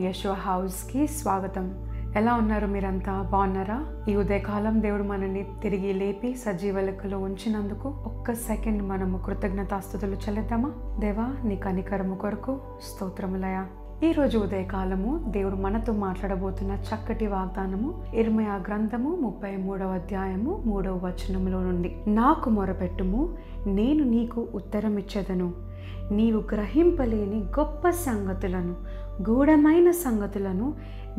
యెషువా హౌస్కి స్వాగతం. ఎలా ఉన్నారు? మీరంతా బాగున్నారా? ఈ ఉదయకాలం దేవుడు మనల్ని తిరిగి లేపి సజీవ లెక్కలో ఉంచినందుకు ఒక్క సెకండ్ మనము కృతజ్ఞతాస్తుతులు చెల్లిద్దామా? దేవా, నీ కనికరము కొరకు స్తోత్రములయా. ఈరోజు ఉదయకాలము దేవుడు మనతో మాట్లాడబోతున్న చక్కటి వాగ్దానము ఇర్మయా గ్రంథము 33వ అధ్యాయము 3వ వచనములో నుండి. నాకు మొరపెట్టుము, నేను నీకు ఉత్తరం ఇచ్చేదను, నీవు గ్రహింపలేని గొప్ప సంగతులను, గూఢమైన సంగతులను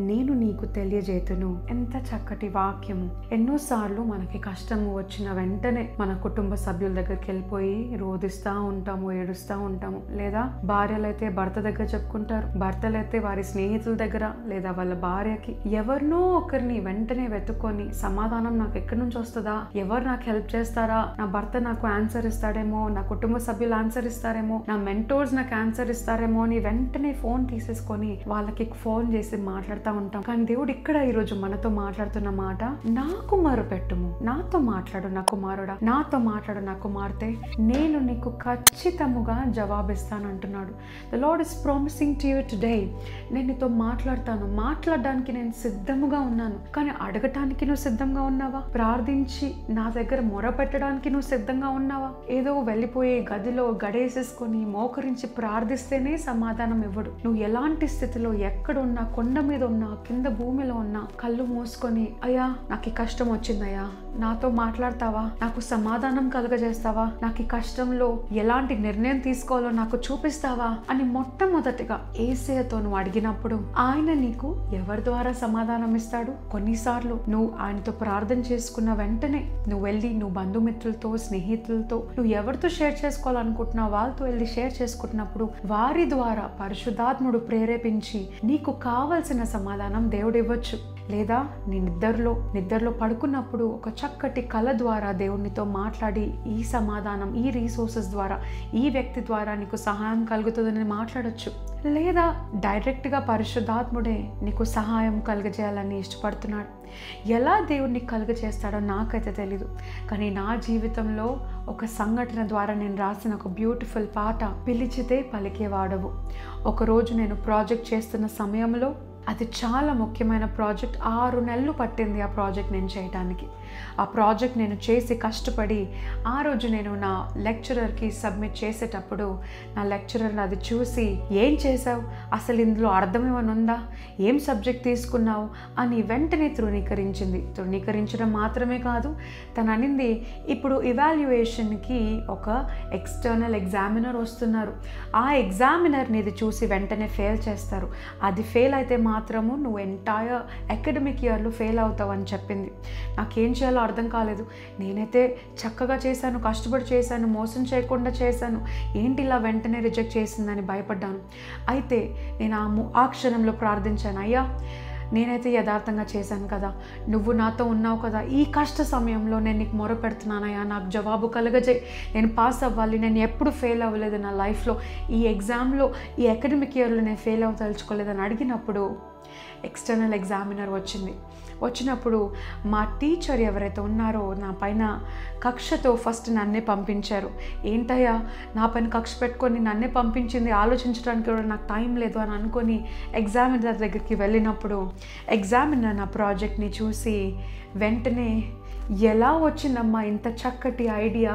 నేను నీకు తెలియజేతును. ఎంత చక్కటి వాక్యము. ఎన్నోసార్లు మనకి కష్టము వచ్చిన వెంటనే మన కుటుంబ సభ్యుల దగ్గరికి వెళ్ళిపోయి రోధిస్తూ ఉంటాము, ఏడుస్తూ ఉంటాము. లేదా భార్యలైతే భర్త దగ్గర చెప్పుకుంటారు, భర్తలైతే వారి స్నేహితుల దగ్గర, లేదా వాళ్ళ భార్యకి ఎవరినో ఒకరిని వెంటనే వెతుక్కొని సమాధానం నాకు ఎక్కడి నుంచి వస్తుందా, ఎవరు నాకు హెల్ప్ చేస్తారా, నా భర్త నాకు ఆన్సర్ ఇస్తాడేమో, నా కుటుంబ సభ్యులు ఆన్సర్ ఇస్తారేమో, నా మెంటోర్స్ నాకు ఆన్సర్ ఇస్తారేమో అని వెంటనే ఫోన్ తీసేసుకొని వాళ్ళకి ఫోన్ చేసి మాట్లాడుతూ ఉంటాం. కానీ దేవుడు ఇక్కడ ఈరోజు మనతో మాట్లాడుతున్న మాట, నాకు మొరపెట్టుము, నాతో మాట్లాడు నా కుమారుడా, నాతో మాట్లాడు నా కుమార్తె, నేను నీకు ఖచ్చితముగా జవాబిస్తాను అంటున్నాడు. The lord is promising to you today. నేను నీతో మాట్లాడతాను, మాట్లాడడానికి నేను సిద్ధముగా ఉన్నాను. కానీ అడగటానికి నువ్వు సిద్ధంగా ఉన్నావా? ప్రార్థించి నా దగ్గర మొరపెట్టడానికి నువ్వు సిద్ధంగా ఉన్నావా? ఏదో వెళ్ళిపోయి గదిలో గడేసేసుకొని మోకరించి ప్రార్థిస్తేనే సమాధానం ఇవ్వడు. నువ్వు ఎలాంటి స్థితిలో ఎక్కడున్నా, కొండ మీద ఉన్నా, కింద భూమిలో ఉన్నా, కళ్ళు మూసుకొని అయ్యా నాకు ఈ కష్టం వచ్చిందయ్యా, నాతో మాట్లాడతావా, నాకు సమాధానం కలుగజేస్తావా, నాకు ఈ కష్టంలో ఎలాంటి నిర్ణయం తీసుకోవాలో నాకు చూపిస్తావా అని మొట్టమొదటిగా యేసయ్యతో నువ్వు అడిగినప్పుడు ఆయన నీకు ఎవరి ద్వారా సమాధానం ఇస్తాడు? కొన్నిసార్లు నువ్వు ఆయనతో ప్రార్థన చేసుకున్న వెంటనే నువ్వు వెళ్ళి నువ్వు బంధుమిత్రులతో, స్నేహితులతో, నువ్వు ఎవరితో షేర్ చేసుకోవాలనుకుంటున్నావు వాళ్ళతో వెళ్ళి షేర్ చేసుకుంటున్నప్పుడు వారి ద్వారా పరిశుద్ధాత్ముడు ప్రేరేపించి నీకు కావలసిన సమాధానం దేవుడు ఇవ్వచ్చు. లేదా నీ నిద్రలో పడుకున్నప్పుడు ఒక చక్కటి కళ ద్వారా దేవునితో మాట్లాడి ఈ సమాధానం, ఈ రీసోర్సెస్ ద్వారా, ఈ వ్యక్తి ద్వారా నీకు సహాయం కలుగుతుందని మాట్లాడొచ్చు. లేదా డైరెక్ట్గా పరిశుద్ధాత్ముడే నీకు సహాయం కలుగజేయాలని ఇష్టపడుతున్నాడు. ఎలా దేవుడిని కలుగజేస్తాడో నాకైతే తెలీదు. కానీ నా జీవితంలో ఒక సంఘటన ద్వారా నేను రాసిన ఒక బ్యూటిఫుల్ పాట, పిలిచితే పలికేవాడవు. ఒకరోజు నేను ప్రాజెక్ట్ చేస్తున్న సమయంలో, అది చాలా ముఖ్యమైన ప్రాజెక్ట్, 6 నెలలు పట్టింది ఆ ప్రాజెక్ట్ నేను చేయడానికి. ఆ ప్రాజెక్ట్ నేను చేసి కష్టపడి ఆ రోజు నేను నా లెక్చరర్కి సబ్మిట్ చేసేటప్పుడు నా లెక్చరర్ అది చూసి, ఏం చేసావు, అసలు ఇందులో అర్థం ఏమైనా ఉందా, ఏం సబ్జెక్ట్ తీసుకున్నావు అని వెంటనే తృణీకరించడం మాత్రమే కాదు, తను అనింది, ఇప్పుడు ఇవాల్యుయేషన్కి ఒక ఎక్స్టర్నల్ ఎగ్జామినర్ వస్తున్నారు, ఆ ఎగ్జామినర్ని ఇది చూసి వెంటనే ఫెయిల్ చేస్తారు, అది ఫెయిల్ అయితే మాత్రము నువ్వు ఎంటైర్ అకాడమిక్ ఇయర్లో ఫెయిల్ అవుతావు అని చెప్పింది. నాకేం చేయాలో అర్థం కాలేదు. నేనైతే చక్కగా చేశాను, కష్టపడి చేశాను, మోసం చేయకుండా చేశాను, ఏంటి ఇలా వెంటనే రిజెక్ట్ చేసిందని భయపడ్డాను. అయితే నేను ఆ క్షణంలో ప్రార్థించాను, అయ్యా నేనైతే యథార్థంగా చేశాను కదా, నువ్వు నాతో ఉన్నావు కదా, ఈ కష్ట సమయంలో నేను నీకు మొర పెడుతున్నానయ్యా, నాకు జవాబు కలగజేయి, నేను పాస్ అవ్వాలి, నేను ఎప్పుడు ఫెయిల్ అవ్వలేదు నా లైఫ్లో, ఈ ఎగ్జామ్లో, ఈ అకాడమిక్ ఇయర్లో నేను ఫెయిల్ అవ్వదలుచుకోలేదని అడిగినప్పుడు ఎక్స్టర్నల్ ఎగ్జామినర్ వచ్చినప్పుడు మా టీచర్ ఎవరైతే ఉన్నారో నా పైన కక్షతో ఫస్ట్ నన్నే పంపించారు. ఏంటయ్యా నా పైన కక్ష పెట్టుకొని నన్నే పంపించింది, ఆలోచించడానికి కూడా నాకు టైం లేదు అని అనుకొని ఎగ్జామినర్ దగ్గరికి వెళ్ళినప్పుడు ఎగ్జామినర్ నా ప్రాజెక్ట్ని చూసి వెంటనే, ఎలా వచ్చిందమ్మా ఇంత చక్కటి ఐడియా,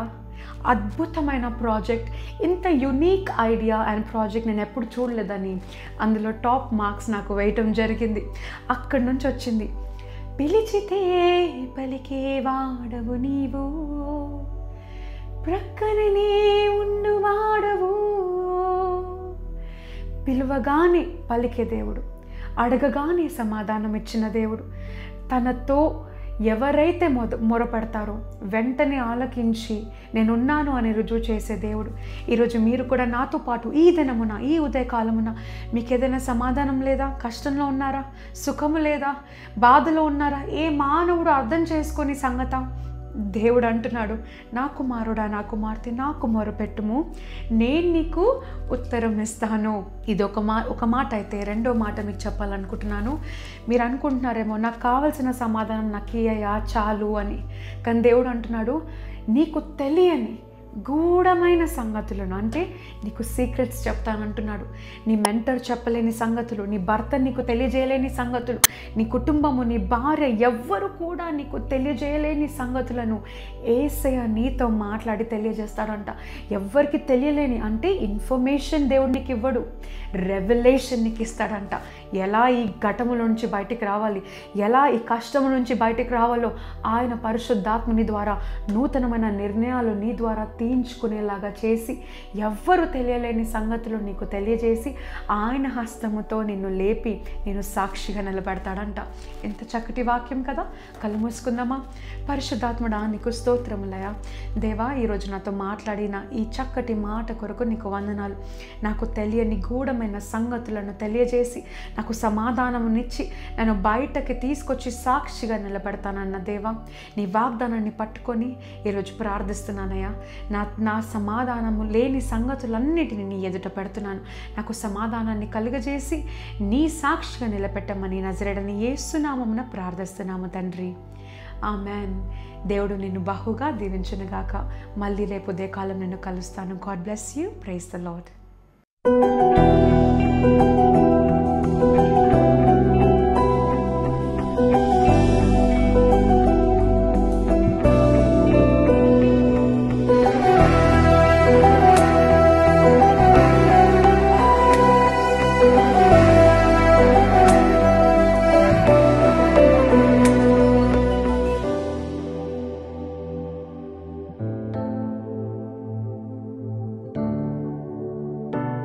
అద్భుతమైన ప్రాజెక్ట్, ఇంత యునీక్ ఐడియా అండ్ ప్రాజెక్ట్ నేను ఎప్పుడు చూడలేదని అందులో టాప్ మార్క్స్ నాకు వేయటం జరిగింది. అక్కడి నుంచి వచ్చింది, పిలిచితే పలికే వాడవు నీవు, ప్రక్కననే ఉండువాడవు. పిలువగానే పలికే దేవుడు, అడగగానే సమాధానం ఇచ్చిన దేవుడు, తనతో ఎవరైతే మొరపడతారో వెంటనే ఆలకించి నేనున్నాను అని రుజువు చేసే దేవుడు. ఈరోజు మీరు కూడా నాతో పాటు ఈ దినమున, ఈ ఉదయకాలమున మీకు ఏదైనా సమాధానం లేదా, కష్టంలో ఉన్నారా, సుఖము లేదా, బాధలో ఉన్నారా, ఏ మానవుడు అర్థం చేసుకొని సంగత, దేవుడు అంటున్నాడు, నా కుమారుడా, నా కుమార్తె, నాకు మొరపెట్టుము, నేను నీకు ఉత్తరం ఇస్తాను. ఇది ఒక మాట అయితే, రెండో మాట మీకు చెప్పాలనుకుంటున్నాను. మీరు అనుకుంటున్నారేమో నాకు కావాల్సిన సమాధానం నాకు ఇయ్యా చాలు అని. కానీ దేవుడు అంటున్నాడు, నీకు తెలియని గూఢమైన సంగతులను, అంటే నీకు సీక్రెట్స్ చెప్తానంటున్నాడు. నీ మెంటర్ చెప్పలేని సంగతులు, నీ భర్త నీకు తెలియజేయలేని సంగతులు, నీ కుటుంబము, నీ భార్య, ఎవ్వరు కూడా నీకు తెలియజేయలేని సంగతులను యేసయ్య నీతో మాట్లాడి తెలియజేస్తాడంట. ఎవ్వరికి తెలియలేని, అంటే ఇన్ఫర్మేషన్ దేవుడు నీకు ఇవ్వడు, రెవల్యూషన్ నీకు ఇస్తాడంట. ఎలా ఈ ఘటముల నుంచి బయటికి రావాలి, ఎలా ఈ కష్టము నుంచి బయటికి రావాలో ఆయన పరిశుద్ధాత్మని ద్వారా నూతనమైన నిర్ణయాలు నీ ద్వారా తీయించుకునేలాగా చేసి, ఎవ్వరు తెలియలేని సంగతులు నీకు తెలియజేసి ఆయన హస్తముతో నిన్ను లేపి నేను సాక్షిగా నిలబెడతాడంట. ఎంత చక్కటి వాక్యం కదా. కళ్ళు మూసుకుందామా. పరిశుద్ధాత్ముడా నీకు స్తోత్రములయ. దేవా, ఈరోజు నాతో మాట్లాడిన ఈ చక్కటి మాట కొరకు నీకు వందనాలు. నాకు తెలియని గూఢమైన సంగతులను తెలియజేసి నాకు సమాధానమునిచ్చి నన్ను బయటకి తీసుకొచ్చి సాక్షిగా నిలబెడతానన్న దేవా, నీ వాగ్దానాన్ని పట్టుకొని ఈరోజు ప్రార్థిస్తున్నానయ్యా. నా సమాధానము లేని సంగతులన్నిటిని నీ ఎదుట పెడుతున్నాను. నాకు సమాధానాన్ని కలుగజేసి నీ సాక్షిగా నిలబెట్టమని నజరేయుడైన యేసు నామమున ప్రార్థిస్తున్నాము తండ్రి. ఆమెన్. దేవుడు నిన్ను బహుగా దీవించునుగాక. మళ్ళీ రేపు ఉదయకాలం నిన్ను కలుస్తాను. God bless you. Praise the lord.